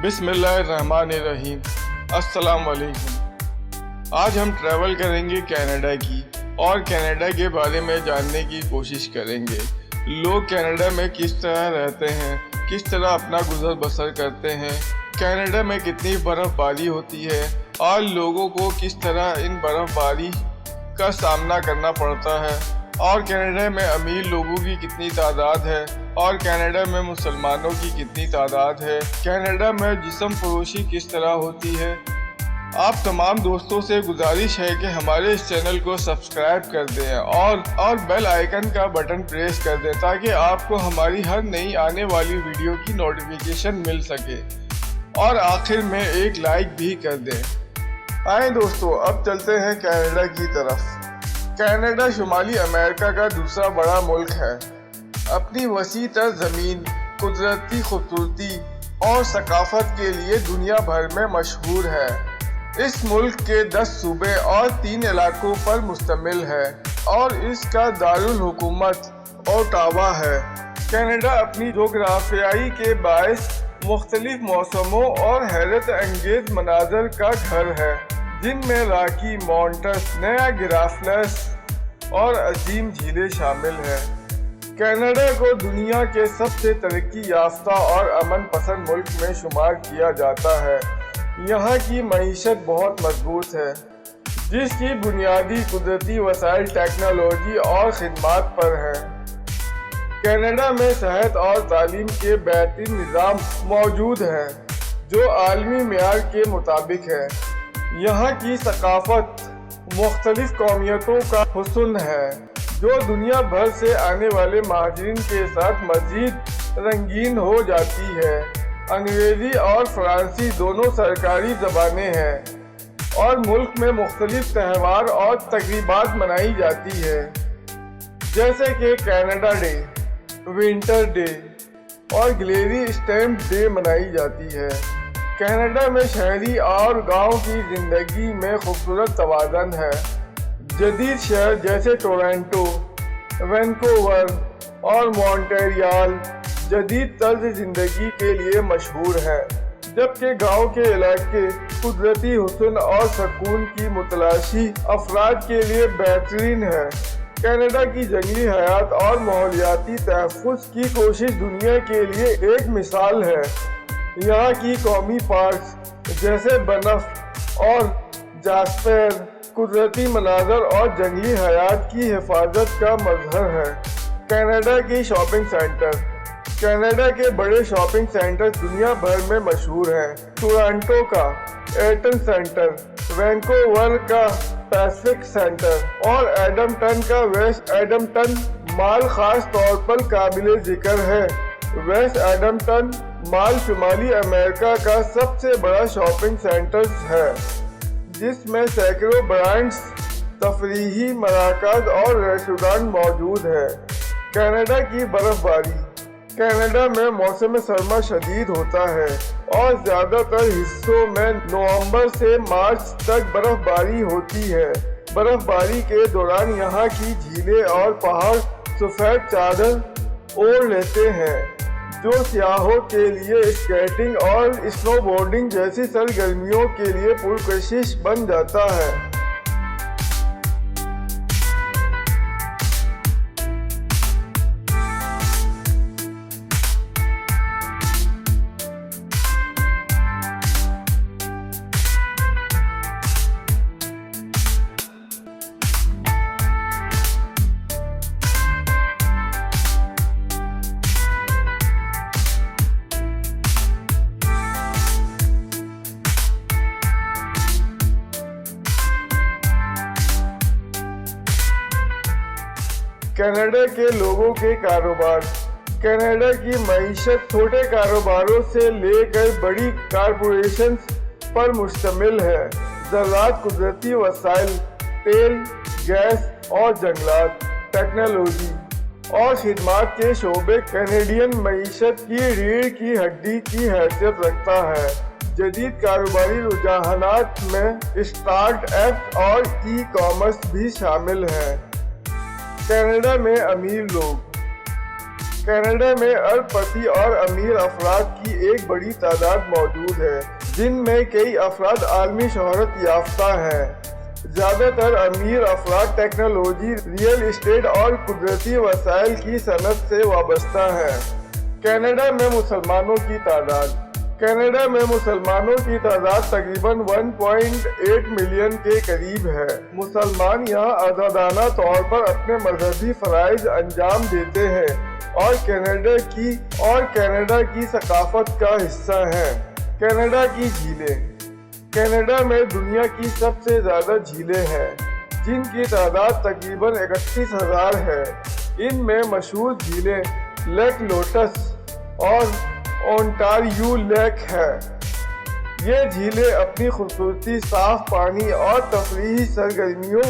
बिस्मिल्लाहिर्रहमानिर्रहीम। अस्सलाम वालेकुम। आज हम ट्रैवल करेंगे कनाडा की और कनाडा के बारे में जानने की कोशिश करेंगे। लोग कनाडा में किस तरह रहते हैं, किस तरह अपना गुजर बसर करते हैं, कनाडा में कितनी बर्फ़बारी होती है और लोगों को किस तरह इन बर्फ़बारी का सामना करना पड़ता है, और कनाडा में अमीर लोगों की कितनी तादाद है और कनाडा में मुसलमानों की कितनी तादाद है, कनाडा में जिस्म फरोशी किस तरह होती है। आप तमाम दोस्तों से गुजारिश है कि हमारे इस चैनल को सब्सक्राइब कर दें और बेल आइकन का बटन प्रेस कर दें ताकि आपको हमारी हर नई आने वाली वीडियो की नोटिफिकेशन मिल सके, और आखिर में एक लाइक भी कर दें। आए दोस्तों, अब चलते हैं कनाडा की तरफ। कनाडा शुमाली अमेरिका का दूसरा बड़ा मुल्क है। अपनी वसी तर ज़मीन, कुदरती खूबसूरती और सकाफत के लिए दुनिया भर में मशहूर है। इस मुल्क के 10 सूबे और 3 इलाकों पर मुश्तमिल है और इसका दारुल हुकूमत ओटावा है। कनाडा अपनी जोग्राफियाई के बायस मुख्तलिफ मौसमों और हैरत अंगेज मनाजर का घर है, जिनमें रॉकी माउंटेन्स, नायाग्रा फॉल्स और अजीम झीलें शामिल हैं। कनाडा को दुनिया के सबसे तरक्की याफ्ता और अमन पसंद मुल्क में शुमार किया जाता है। यहाँ की मईशत बहुत मजबूत है, जिसकी बुनियादी कुदरती वसाइल, टेक्नोलॉजी और खिदमात पर है। कनाडा में सेहत और तालीम के बेहतरीन निज़ाम मौजूद हैं, जो आलमी मेयार के मुताबिक है। यहाँ की सकाफत मुख्तलिफ कौमियतों का हुस्न है, जो दुनिया भर से आने वाले महाजिरीन के साथ मज़ीद रंगीन हो जाती है। अंग्रेज़ी और फ़रांसी दोनों सरकारी ज़बानें हैं और मुल्क में मुख्तलिफ त्यौहार और तक़रीबात मनाई जाती है, जैसे कि कनाडा डे, विंटर डे और ग्लेरी स्टैम्प डे मनाई जाती है। कनाडा में शहरी और गांव की ज़िंदगी में खूबसूरत तवाज़ुन है। जदीद शहर जैसे टोरंटो, वैंकूवर और मॉन्ट्रियल जदीद तर्ज ज़िंदगी के लिए मशहूर है, जबकि गांव के इलाके कुदरती हुस्न और सुकून की मुतलाशी अफराद के लिए बेहतरीन है। कनाडा की जंगली हयात और माहौलियाती तहफ़्फ़ुज़ की कोशिश दुनिया के लिए एक मिसाल है। यहाँ की कौमी पार्क जैसे बनफ और जास्पर कुदरती मनाजर और जंगली हयात की हिफाजत का मजहर है। कनाडा की शॉपिंग सेंटर। कनाडा के बड़े शॉपिंग सेंटर दुनिया भर में मशहूर हैं। टोरंटो का एटन सेंटर, वैंकूवर का पैसिफिक सेंटर और एडमटन का वेस्ट एडमटन मॉल खास तौर पर काबिल ज़िक्र है। वेस्ट एडमटन मॉल शुमाली अमेरिका का सबसे बड़ा शॉपिंग सेंटर है, जिसमें सैकड़ों ब्रांड्स, तफरीही मराकज़ और रेस्टोरेंट मौजूद है। कनाडा की बर्फ़बारी। कनाडा में मौसम सरमा शदीद होता है और ज़्यादातर हिस्सों में नवंबर से मार्च तक बर्फ़बारी होती है। बर्फ़बारी के दौरान यहाँ की झीलें और पहाड़ सफ़ेद चादर ओढ़ लेते हैं, जो सियाहों के लिए स्केटिंग और स्नोबोर्डिंग जैसी सरगर्मियों के लिए पुरकशिश बन जाता है। कनाडा के लोगों के कारोबार। कनाडा की मईशत छोटे कारोबारों से लेकर बड़ी कॉरपोरेशंस पर मुश्तमिल है। ज़राअत, कुदरती वसाइल, तेल, गैस और जंगलात, टेक्नोलॉजी और खिदमात के शोबे कैनेडियन मईशत की रीढ़ की हड्डी की हैसियत रखता है। जदीद कारोबारी रुझानात में स्टार्टअप्स और ई-कॉमर्स भी शामिल हैं। कनाडा में अमीर लोग। کینیڈا میں ارب پتی اور امیر افراد کی ایک بڑی تعداد موجود ہے، جن میں کئی افراد عالمی شہرت یافتہ ہیں۔ زیادہ تر امیر افراد ٹیکنالوجی، ریئل اسٹیٹ اور قدرتی وسائل کی صنعت سے وابستہ ہیں۔ کینیڈا میں مسلمانوں کی تعداد۔ کینیڈا میں مسلمانوں کی تعداد تقریباً 1.8 ملین کے قریب ہے۔ مسلمان یہاں آزادانہ طور پر اپنے مذہبی فرائض انجام دیتے ہیں اور کینیڈا کی ثقافت کا حصہ ہیں۔ کینیڈا کی جھیلیں۔ کینیڈا میں دنیا کی سب سے زیادہ جھیلیں ہیں، جن کی تعداد تقریباً 31,000 ہے۔ ان میں مشہور جھیلیں لیک لوٹس اور اونٹاریو لیک ہے۔ یہ جھیلیں اپنی خوبصورتی، صاف پانی اور تفریحی سرگرمیوں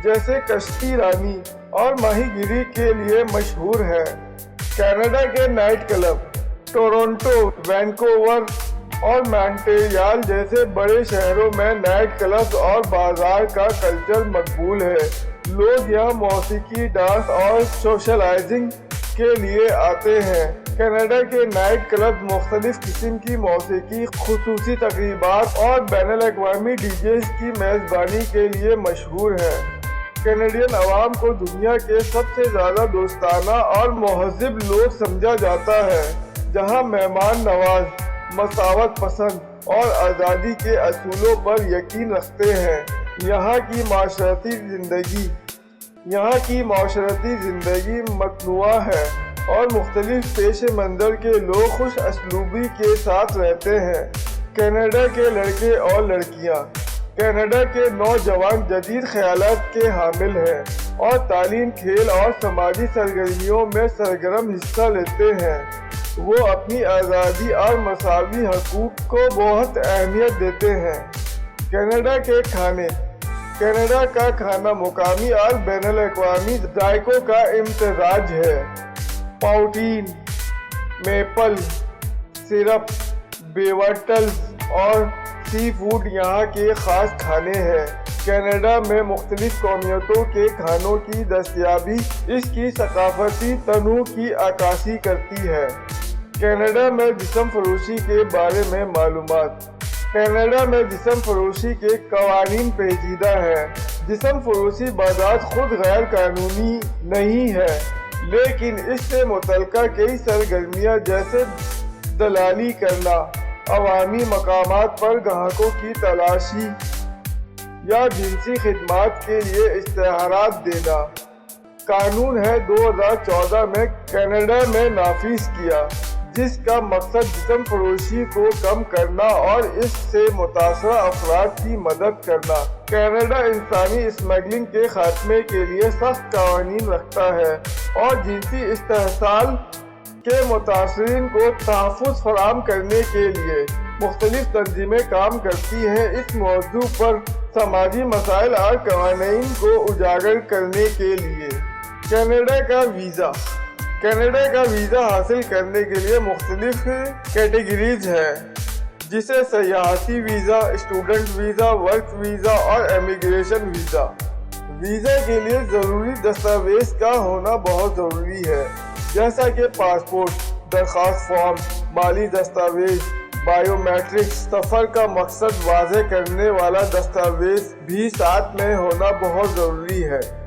جیسے کشتی رانی اور ماہی گیری کے لیے مشہور ہے۔ کینیڈا کے نائٹ کلب۔ ٹورنٹو، وینکوور اور مونٹریال جیسے بڑے شہروں میں نائٹ کلبز اور بازار کا کلچر مقبول ہے۔ لوگ یہاں موسیقی، ڈانس اور سوشلائزنگ کے لیے آتے ہیں۔ کینیڈا کے نائٹ کلب مختلف قسم کی موسیقی، خصوصی تقریبات اور بین الاقوامی ڈی جیز کی میزبانی کے لیے مشہور ہیں۔ کینیڈین عوام کو دنیا کے سب سے زیادہ دوستانہ اور مہذب لوگ سمجھا جاتا ہے، جہاں مہمان نواز، مساوات پسند اور آزادی کے اصولوں پر یقین رکھتے ہیں۔ یہاں کی معاشرتی زندگی متنوع ہے اور مختلف پیش منظر کے لوگ خوش اسلوبی کے ساتھ رہتے ہیں۔ کینیڈا کے لڑکے اور لڑکیاں۔ کینیڈا کے نوجوان جدید خیالات کے حامل ہیں اور تعلیم، کھیل اور سماجی سرگرمیوں میں سرگرم حصہ لیتے ہیں۔ وہ اپنی آزادی اور مساوی حقوق کو بہت اہمیت دیتے ہیں۔ کینیڈا کے کھانے۔ کینیڈا کا کھانا مقامی اور بین الاقوامی ذائقوں کا امتزاج ہے۔ پاؤٹین، میپل سیرپ، بیورٹلز اور سی فوڈ یہاں کے خاص کھانے ہیں۔ کینیڈا میں مختلف قومیتوں کے کھانوں کی دستیابی اس کی ثقافتی تنوع کی عکاسی کرتی ہے۔ کینیڈا میں جسم فروشی کے بارے میں معلومات۔ کینیڈا میں جسم فروشی کے قوانین پیچیدہ ہیں۔ جسم فروشی بذات خود غیر قانونی نہیں ہے، لیکن اس سے متعلقہ کئی سرگرمیاں جیسے دلالی کرنا، عوامی مقامات پر گاہکوں کی تلاشی یا جنسی خدمات کے لیے اشتہارات دینا، قانون ہے 2014 میں کینیڈا میں نافذ کیا، جس کا مقصد جسم فروشی کو کم کرنا اور اس سے متاثرہ افراد کی مدد کرنا۔ کینیڈا انسانی اسمگلنگ کے خاتمے کے لیے سخت قوانین رکھتا ہے اور جنسی استحصال کے متاثرین کو تحفظ فراہم کرنے کے لیے مختلف تنظیمیں کام کرتی ہیں۔ اس موضوع پر سماجی مسائل اور قوانین کو اجاگر کرنے کے لیے کینیڈا کا ویزا۔ کینیڈا کا ویزا حاصل کرنے کے لیے مختلف کیٹیگریز ہیں، جسے سیاحتی visa, student visa, work visa اور امیگریشن ویزا۔ ویزا کے لیے ضروری دستاویز کا ہونا بہت ضروری ہے، جیسا کہ پاسپورٹ، درخواست فارم، مالی دستاویز، بائیو میٹرکس۔ سفر کا مقصد واضح کرنے والا دستاویز بھی ساتھ میں ہونا بہت ضروری ہے۔